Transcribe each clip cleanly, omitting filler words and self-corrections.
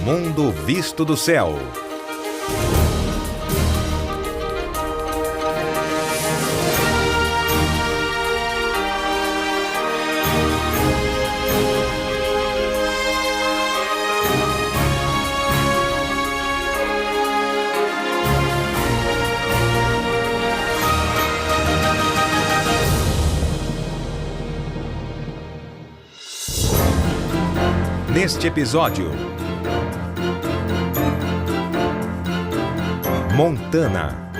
Mundo Visto do Céu. Neste episódio, Montana.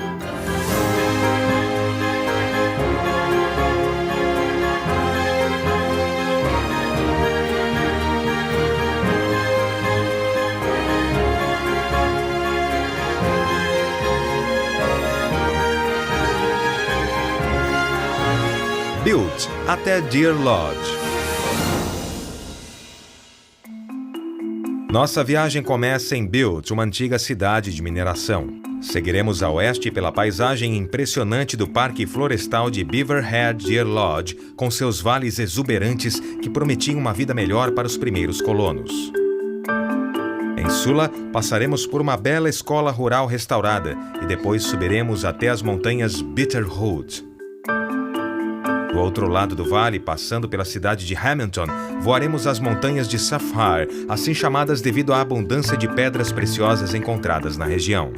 Butte até Deer Lodge. Nossa viagem começa em Butte, uma antiga cidade de mineração. Seguiremos a oeste pela paisagem impressionante do Parque Florestal de Beaverhead Deer Lodge, com seus vales exuberantes que prometiam uma vida melhor para os primeiros colonos. Em Sula, passaremos por uma bela escola rural restaurada e depois subiremos até as montanhas Bitterroot. Do outro lado do vale, passando pela cidade de Hamilton, voaremos às montanhas de Sapphire, assim chamadas devido à abundância de pedras preciosas encontradas na região.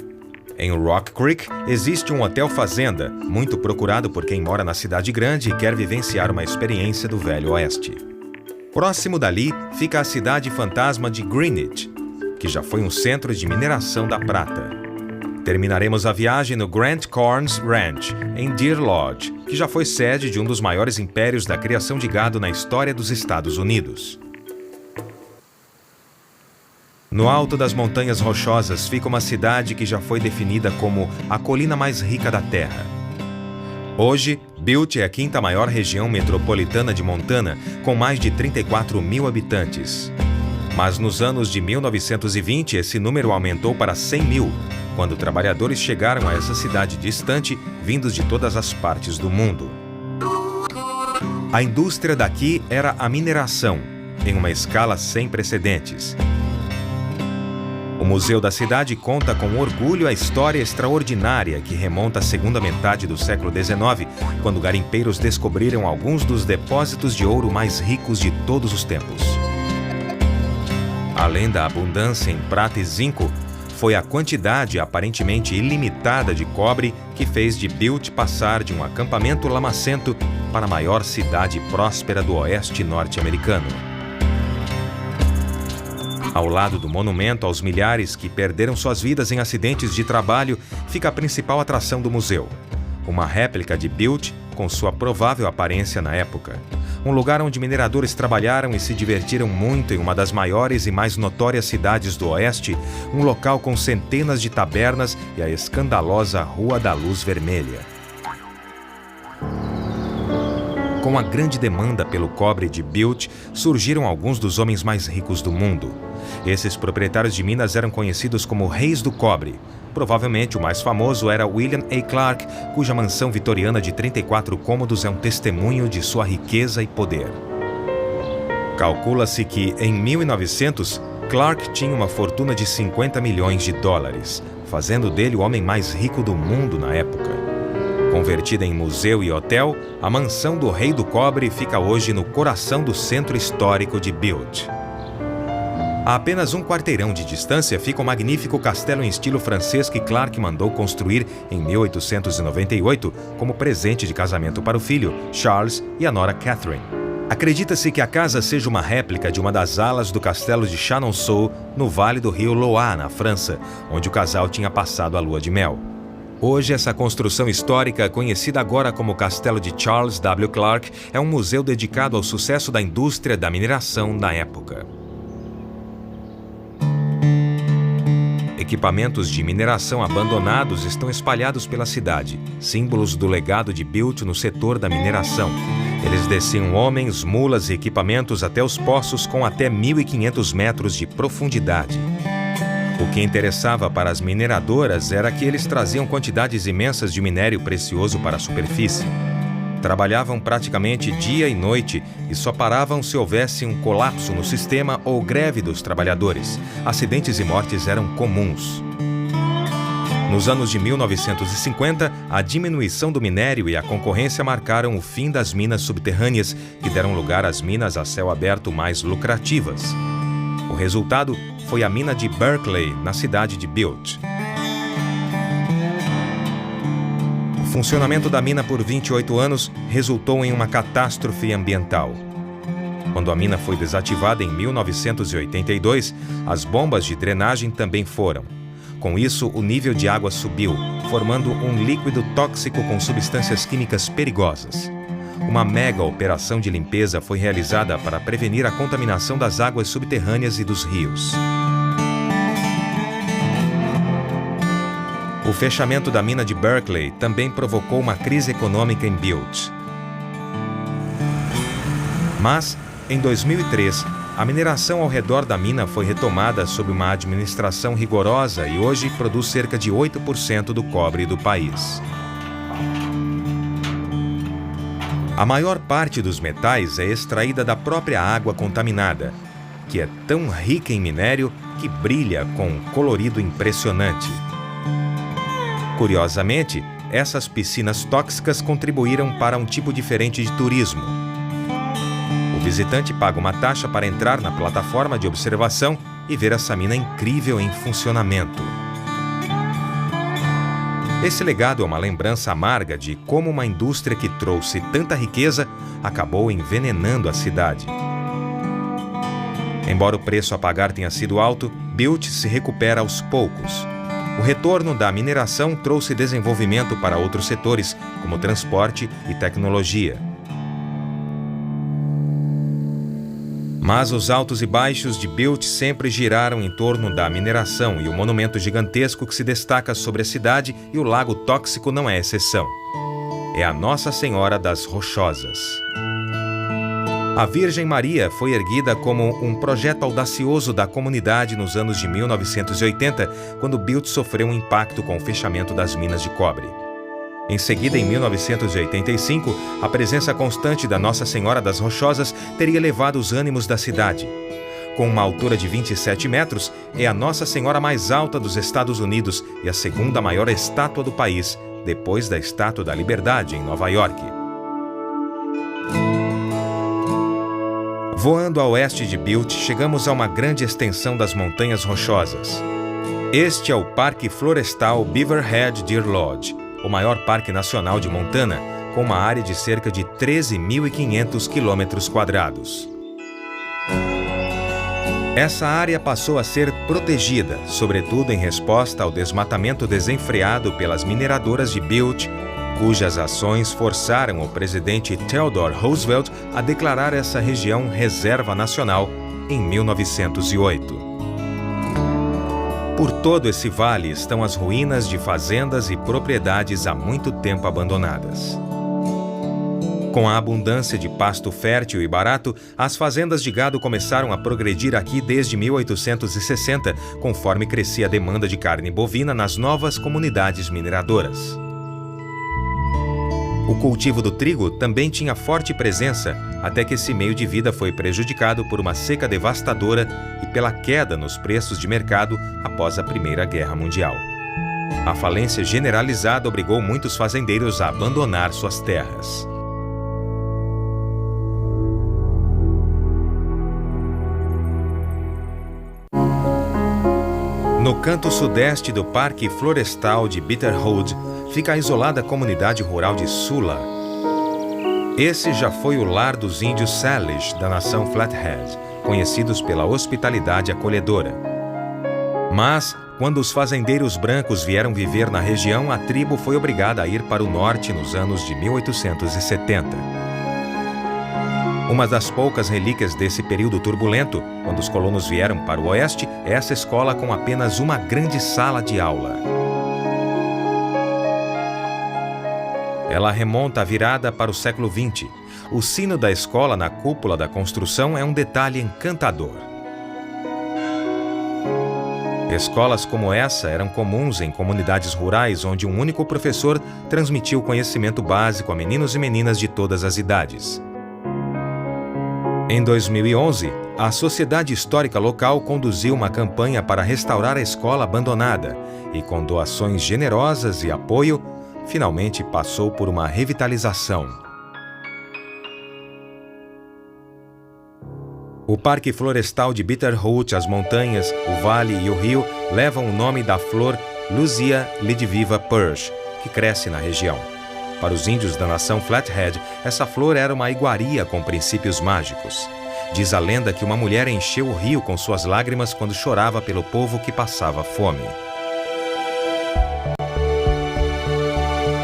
Em Rock Creek, existe um hotel fazenda, muito procurado por quem mora na cidade grande e quer vivenciar uma experiência do Velho Oeste. Próximo dali fica a cidade fantasma de Greenwich, que já foi um centro de mineração da prata. Terminaremos a viagem no Grant Corns Ranch, em Deer Lodge, que já foi sede de um dos maiores impérios da criação de gado na história dos Estados Unidos. No alto das montanhas rochosas fica uma cidade que já foi definida como a colina mais rica da Terra. Hoje, Butte é a quinta maior região metropolitana de Montana, com mais de 34 mil habitantes. Mas nos anos de 1920, esse número aumentou para 100 mil, quando trabalhadores chegaram a essa cidade distante, vindos de todas as partes do mundo. A indústria daqui era a mineração, em uma escala sem precedentes. O museu da cidade conta com orgulho a história extraordinária que remonta à segunda metade do século XIX, quando garimpeiros descobriram alguns dos depósitos de ouro mais ricos de todos os tempos. Além da abundância em prata e zinco, foi a quantidade aparentemente ilimitada de cobre que fez de Butte passar de um acampamento lamacento para a maior cidade próspera do oeste norte-americano. Ao lado do monumento aos milhares que perderam suas vidas em acidentes de trabalho, fica a principal atração do museu. Uma réplica de Butte com sua provável aparência na época. Um lugar onde mineradores trabalharam e se divertiram muito em uma das maiores e mais notórias cidades do Oeste, um local com centenas de tabernas e a escandalosa Rua da Luz Vermelha. Com a grande demanda pelo cobre de Butte, surgiram alguns dos homens mais ricos do mundo. Esses proprietários de minas eram conhecidos como Reis do Cobre. Provavelmente o mais famoso era William A. Clark, cuja mansão vitoriana de 34 cômodos é um testemunho de sua riqueza e poder. Calcula-se que, em 1900, Clark tinha uma fortuna de 50 milhões de dólares, fazendo dele o homem mais rico do mundo na época. Convertida em museu e hotel, a mansão do Rei do Cobre fica hoje no coração do centro histórico de Butte. A apenas um quarteirão de distância fica o magnífico castelo em estilo francês que Clark mandou construir em 1898 como presente de casamento para o filho, Charles, e a nora Catherine. Acredita-se que a casa seja uma réplica de uma das alas do castelo de Chenonceau, no vale do rio Loire, na França, onde o casal tinha passado a lua de mel. Hoje, essa construção histórica, conhecida agora como Castelo de Charles W. Clark, é um museu dedicado ao sucesso da indústria da mineração na época. Equipamentos de mineração abandonados estão espalhados pela cidade, símbolos do legado de Butte no setor da mineração. Eles desciam homens, mulas e equipamentos até os poços com até 1.500 metros de profundidade. O que interessava para as mineradoras era que eles traziam quantidades imensas de minério precioso para a superfície. Trabalhavam praticamente dia e noite e só paravam se houvesse um colapso no sistema ou greve dos trabalhadores. Acidentes e mortes eram comuns. Nos anos de 1950, a diminuição do minério e a concorrência marcaram o fim das minas subterrâneas, que deram lugar às minas a céu aberto mais lucrativas. O resultado foi a mina de Berkeley, na cidade de Butte. O funcionamento da mina por 28 anos resultou em uma catástrofe ambiental. Quando a mina foi desativada em 1982, as bombas de drenagem também foram. Com isso, o nível de água subiu, formando um líquido tóxico com substâncias químicas perigosas. Uma mega operação de limpeza foi realizada para prevenir a contaminação das águas subterrâneas e dos rios. O fechamento da mina de Berkeley também provocou uma crise econômica em Butte. Mas, em 2003, a mineração ao redor da mina foi retomada sob uma administração rigorosa e hoje produz cerca de 8% do cobre do país. A maior parte dos metais é extraída da própria água contaminada, que é tão rica em minério que brilha com um colorido impressionante. Curiosamente, essas piscinas tóxicas contribuíram para um tipo diferente de turismo. O visitante paga uma taxa para entrar na plataforma de observação e ver essa mina incrível em funcionamento. Esse legado é uma lembrança amarga de como uma indústria que trouxe tanta riqueza acabou envenenando a cidade. Embora o preço a pagar tenha sido alto, Butte se recupera aos poucos. O retorno da mineração trouxe desenvolvimento para outros setores, como transporte e tecnologia. Mas os altos e baixos de Butte sempre giraram em torno da mineração e o monumento gigantesco que se destaca sobre a cidade e o lago tóxico não é exceção. É a Nossa Senhora das Rochosas. A Virgem Maria foi erguida como um projeto audacioso da comunidade nos anos de 1980, quando Butte sofreu um impacto com o fechamento das minas de cobre. Em seguida, em 1985, a presença constante da Nossa Senhora das Rochosas teria elevado os ânimos da cidade. Com uma altura de 27 metros, é a Nossa Senhora mais alta dos Estados Unidos e a segunda maior estátua do país, depois da Estátua da Liberdade, em Nova York. Voando a oeste de Butte, chegamos a uma grande extensão das Montanhas Rochosas. Este é o Parque Florestal Beaverhead Deer Lodge, o maior parque nacional de Montana, com uma área de cerca de 13.500 km². Essa área passou a ser protegida, sobretudo em resposta ao desmatamento desenfreado pelas mineradoras de Butte, cujas ações forçaram o presidente Theodore Roosevelt a declarar essa região reserva nacional em 1908. Por todo esse vale estão as ruínas de fazendas e propriedades há muito tempo abandonadas. Com a abundância de pasto fértil e barato, as fazendas de gado começaram a progredir aqui desde 1860, conforme crescia a demanda de carne bovina nas novas comunidades mineradoras. O cultivo do trigo também tinha forte presença, até que esse meio de vida foi prejudicado por uma seca devastadora e pela queda nos preços de mercado após a Primeira Guerra Mundial. A falência generalizada obrigou muitos fazendeiros a abandonar suas terras. No canto sudeste do Parque Florestal de Bitterroot, fica a isolada comunidade rural de Sula. Esse já foi o lar dos índios Salish da nação Flathead, conhecidos pela hospitalidade acolhedora. Mas, quando os fazendeiros brancos vieram viver na região, a tribo foi obrigada a ir para o norte nos anos de 1870. Uma das poucas relíquias desse período turbulento, quando os colonos vieram para o oeste, é essa escola com apenas uma grande sala de aula. Ela remonta a virada para o século XX. O sino da escola na cúpula da construção é um detalhe encantador. Escolas como essa eram comuns em comunidades rurais onde um único professor transmitia o conhecimento básico a meninos e meninas de todas as idades. Em 2011, a Sociedade Histórica Local conduziu uma campanha para restaurar a escola abandonada e, com doações generosas e apoio, finalmente passou por uma revitalização. O Parque Florestal de Bitterroot, as montanhas, o vale e o rio levam o nome da flor Luzia Lidviva Purge, que cresce na região. Para os índios da nação Flathead, essa flor era uma iguaria com princípios mágicos. Diz a lenda que uma mulher encheu o rio com suas lágrimas quando chorava pelo povo que passava fome.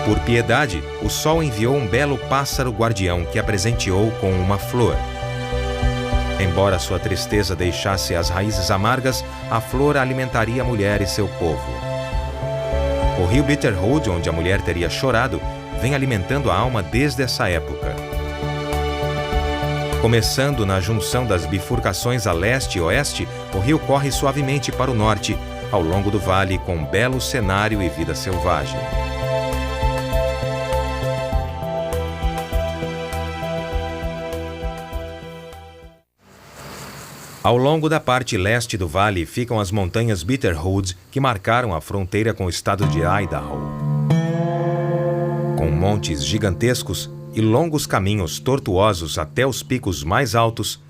Por piedade, o sol enviou um belo pássaro guardião que a presenteou com uma flor. Embora sua tristeza deixasse as raízes amargas, a flor alimentaria a mulher e seu povo. O rio Bitterroot, onde a mulher teria chorado, vem alimentando a alma desde essa época. Começando na junção das bifurcações a leste e oeste, o rio corre suavemente para o norte, ao longo do vale, com um belo cenário e vida selvagem. Ao longo da parte leste do vale ficam as montanhas Bitterroot, que marcaram a fronteira com o estado de Idaho. Com montes gigantescos e longos caminhos tortuosos até os picos mais altos,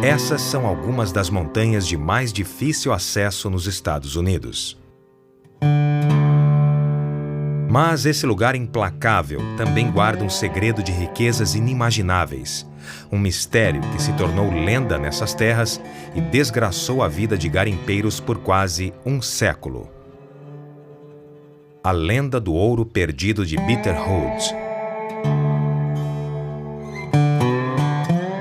essas são algumas das montanhas de mais difícil acesso nos Estados Unidos. Mas esse lugar implacável também guarda um segredo de riquezas inimagináveis, um mistério que se tornou lenda nessas terras e desgraçou a vida de garimpeiros por quase um século. A lenda do ouro perdido de Bitterroot.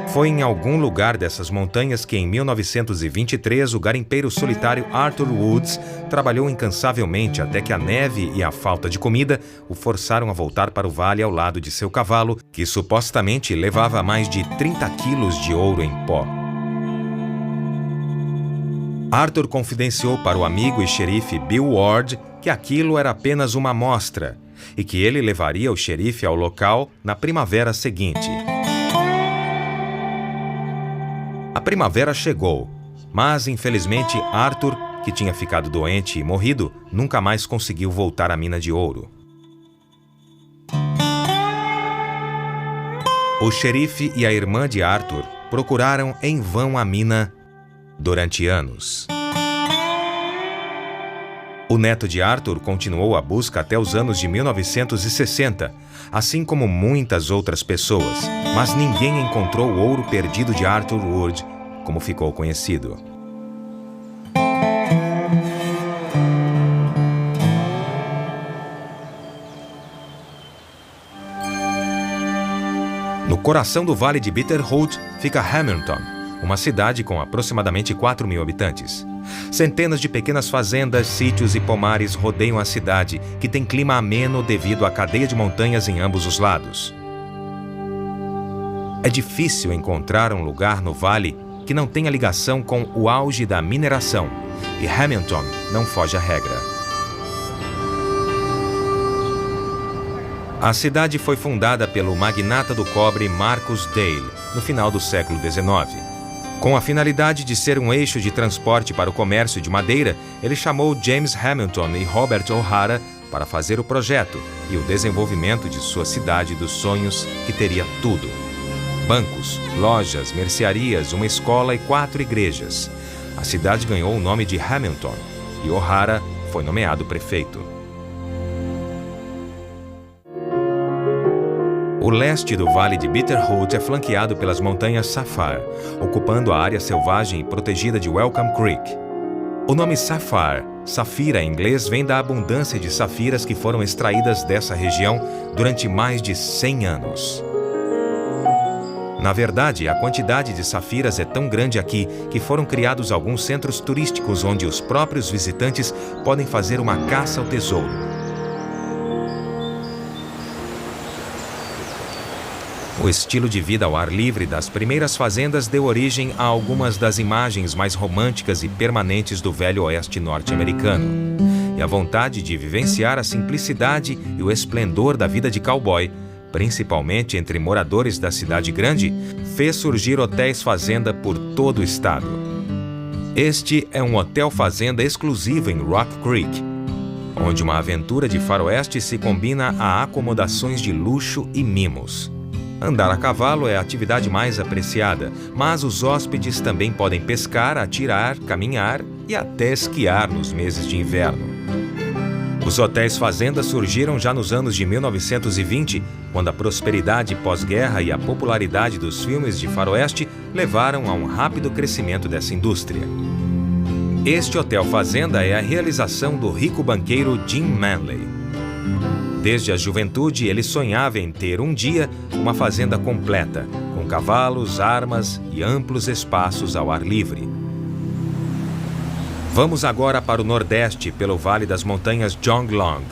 Foi em algum lugar dessas montanhas que, em 1923, o garimpeiro solitário Arthur Woods trabalhou incansavelmente até que a neve e a falta de comida o forçaram a voltar para o vale ao lado de seu cavalo, que supostamente levava mais de 30 quilos de ouro em pó. Arthur confidenciou para o amigo e xerife Bill Ward que aquilo era apenas uma amostra e que ele levaria o xerife ao local na primavera seguinte. A primavera chegou, mas infelizmente Arthur, que tinha ficado doente e morrido, nunca mais conseguiu voltar à mina de ouro. O xerife e a irmã de Arthur procuraram em vão a mina durante anos. O neto de Arthur continuou a busca até os anos de 1960, assim como muitas outras pessoas, mas ninguém encontrou o ouro perdido de Arthur Wood, como ficou conhecido. No coração do Vale de Bitterroot fica Hamilton, uma cidade com aproximadamente 4.000 habitantes. Centenas de pequenas fazendas, sítios e pomares rodeiam a cidade, que tem clima ameno devido à cadeia de montanhas em ambos os lados. É difícil encontrar um lugar no vale que não tenha ligação com o auge da mineração, e Hamilton não foge à regra. A cidade foi fundada pelo magnata do cobre Marcus Dale, no final do século XIX. Com a finalidade de ser um eixo de transporte para o comércio de madeira, ele chamou James Hamilton e Robert O'Hara para fazer o projeto e o desenvolvimento de sua cidade dos sonhos, que teria tudo: bancos, lojas, mercearias, uma escola e 4 igrejas. A cidade ganhou o nome de Hamilton e O'Hara foi nomeado prefeito. O leste do Vale de Bitterroot é flanqueado pelas montanhas Sapphire, ocupando a área selvagem e protegida de Welcome Creek. O nome Sapphire, safira em inglês, vem da abundância de safiras que foram extraídas dessa região durante mais de 100 anos. Na verdade, a quantidade de safiras é tão grande aqui que foram criados alguns centros turísticos onde os próprios visitantes podem fazer uma caça ao tesouro. O estilo de vida ao ar livre das primeiras fazendas deu origem a algumas das imagens mais românticas e permanentes do Velho Oeste norte-americano. E a vontade de vivenciar a simplicidade e o esplendor da vida de cowboy, principalmente entre moradores da cidade grande, fez surgir hotéis fazenda por todo o estado. Este é um hotel fazenda exclusivo em Rock Creek, onde uma aventura de faroeste se combina a acomodações de luxo e mimos. Andar a cavalo é a atividade mais apreciada, mas os hóspedes também podem pescar, atirar, caminhar e até esquiar nos meses de inverno. Os hotéis fazenda surgiram já nos anos de 1920, quando a prosperidade pós-guerra e a popularidade dos filmes de faroeste levaram a um rápido crescimento dessa indústria. Este hotel fazenda é a realização do rico banqueiro Jim Manley. Desde a juventude, ele sonhava em ter um dia uma fazenda completa, com cavalos, armas e amplos espaços ao ar livre. Vamos agora para o Nordeste, pelo Vale das Montanhas Jonglong.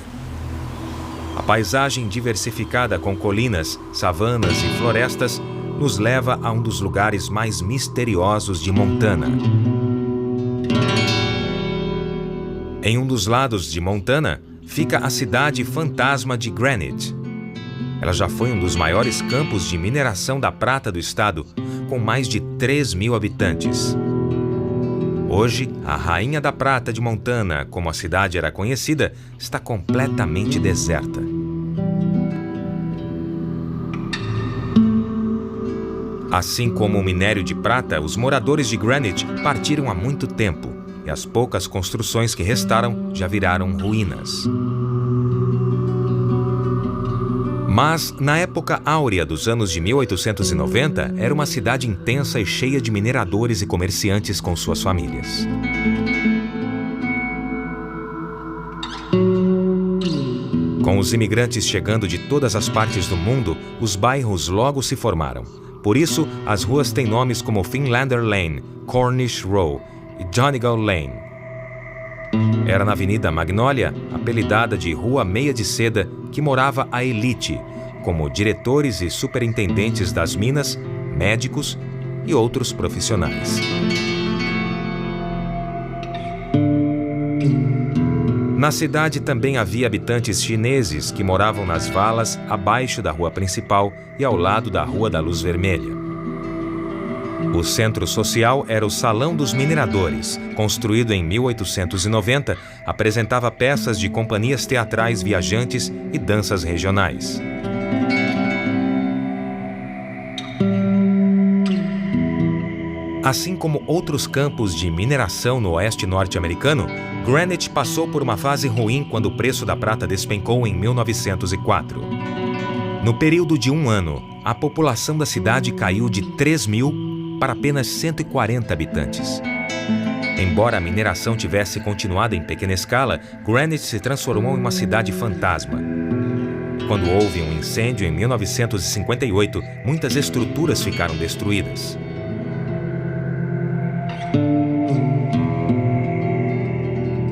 A paisagem diversificada com colinas, savanas e florestas nos leva a um dos lugares mais misteriosos de Montana. Em um dos lados de Montana, fica a cidade fantasma de Granite. Ela já foi um dos maiores campos de mineração da prata do estado, com mais de 3.000 habitantes. Hoje, a Rainha da Prata de Montana, como a cidade era conhecida, está completamente deserta. Assim como o minério de prata, os moradores de Granite partiram há muito tempo, e as poucas construções que restaram já viraram ruínas. Mas, na época áurea dos anos de 1890, era uma cidade intensa e cheia de mineradores e comerciantes com suas famílias. Com os imigrantes chegando de todas as partes do mundo, os bairros logo se formaram. Por isso, as ruas têm nomes como Finlander Lane, Cornish Row e Donegal Lane. Era na Avenida Magnolia, apelidada de Rua Meia de Seda, que morava a elite, como diretores e superintendentes das minas, médicos e outros profissionais. Na cidade também havia habitantes chineses que moravam nas valas abaixo da rua principal e ao lado da Rua da Luz Vermelha. O centro social era o Salão dos Mineradores, construído em 1890, apresentava peças de companhias teatrais viajantes e danças regionais. Assim como outros campos de mineração no oeste norte-americano, Granite passou por uma fase ruim quando o preço da prata despencou em 1904. No período de um ano, a população da cidade caiu de 3.000 para apenas 140 habitantes. Embora a mineração tivesse continuado em pequena escala, Granite se transformou em uma cidade fantasma. Quando houve um incêndio em 1958, muitas estruturas ficaram destruídas.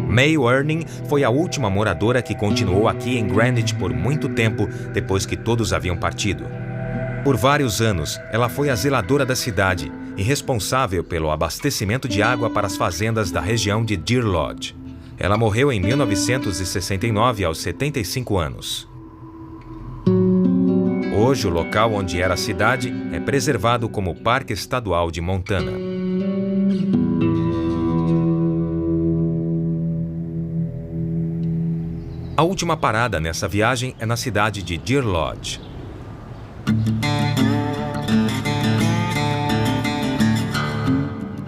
May Werning foi a última moradora que continuou aqui em Granite por muito tempo depois que todos haviam partido. Por vários anos, ela foi a zeladora da cidade e responsável pelo abastecimento de água para as fazendas da região de Deer Lodge. Ela morreu em 1969 aos 75 anos. Hoje, o local onde era a cidade é preservado como Parque Estadual de Montana. A última parada nessa viagem é na cidade de Deer Lodge.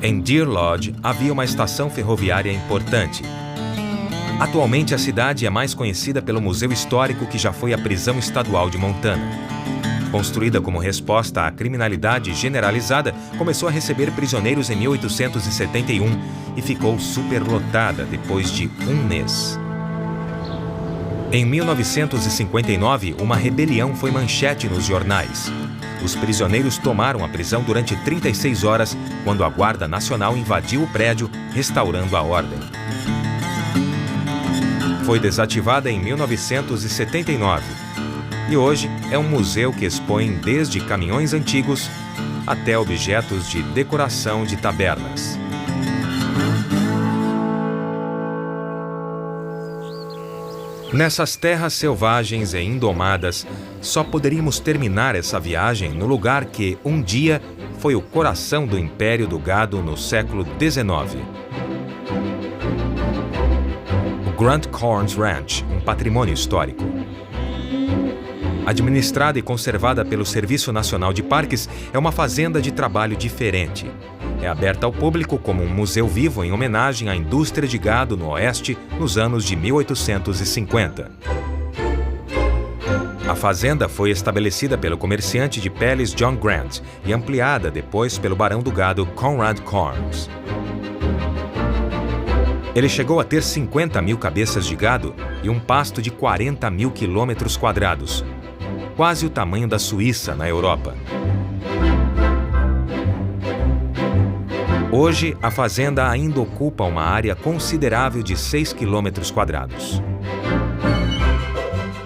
Em Deer Lodge havia uma estação ferroviária importante. Atualmente a cidade é mais conhecida pelo Museu Histórico, que já foi a prisão estadual de Montana. Construída como resposta à criminalidade generalizada, começou a receber prisioneiros em 1871 e ficou superlotada depois de um mês. Em 1959, uma rebelião foi manchete nos jornais. Os prisioneiros tomaram a prisão durante 36 horas, quando a Guarda Nacional invadiu o prédio, restaurando a ordem. Foi desativada em 1979. E hoje é um museu que expõe desde caminhões antigos até objetos de decoração de tabernas. Nessas terras selvagens e indomadas, só poderíamos terminar essa viagem no lugar que, um dia, foi o coração do Império do Gado no século XIX. O Grunt Corns Ranch, um patrimônio histórico. Administrada e conservada pelo Serviço Nacional de Parques, é uma fazenda de trabalho diferente. É aberta ao público como um museu vivo em homenagem à indústria de gado no Oeste nos anos de 1850. A fazenda foi estabelecida pelo comerciante de peles John Grant e ampliada depois pelo barão do gado Conrad Corns. Ele chegou a ter 50 mil cabeças de gado e um pasto de 40 mil quilômetros quadrados, quase o tamanho da Suíça, na Europa. Hoje, a fazenda ainda ocupa uma área considerável de 6 quilômetros quadrados.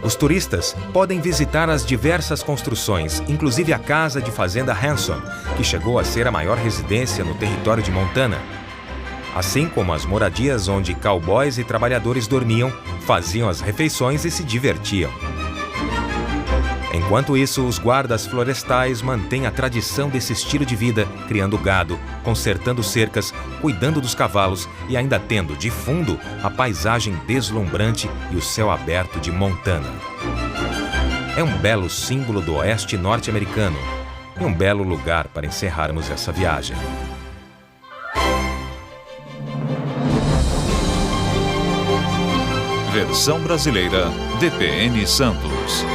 Os turistas podem visitar as diversas construções, inclusive a casa de fazenda Hanson, que chegou a ser a maior residência no território de Montana, assim como as moradias onde cowboys e trabalhadores dormiam, faziam as refeições e se divertiam. Enquanto isso, os guardas florestais mantêm a tradição desse estilo de vida, criando gado, consertando cercas, cuidando dos cavalos e ainda tendo, de fundo, a paisagem deslumbrante e o céu aberto de Montana. É um belo símbolo do oeste norte-americano e um belo lugar para encerrarmos essa viagem. Versão brasileira, DPN Santos.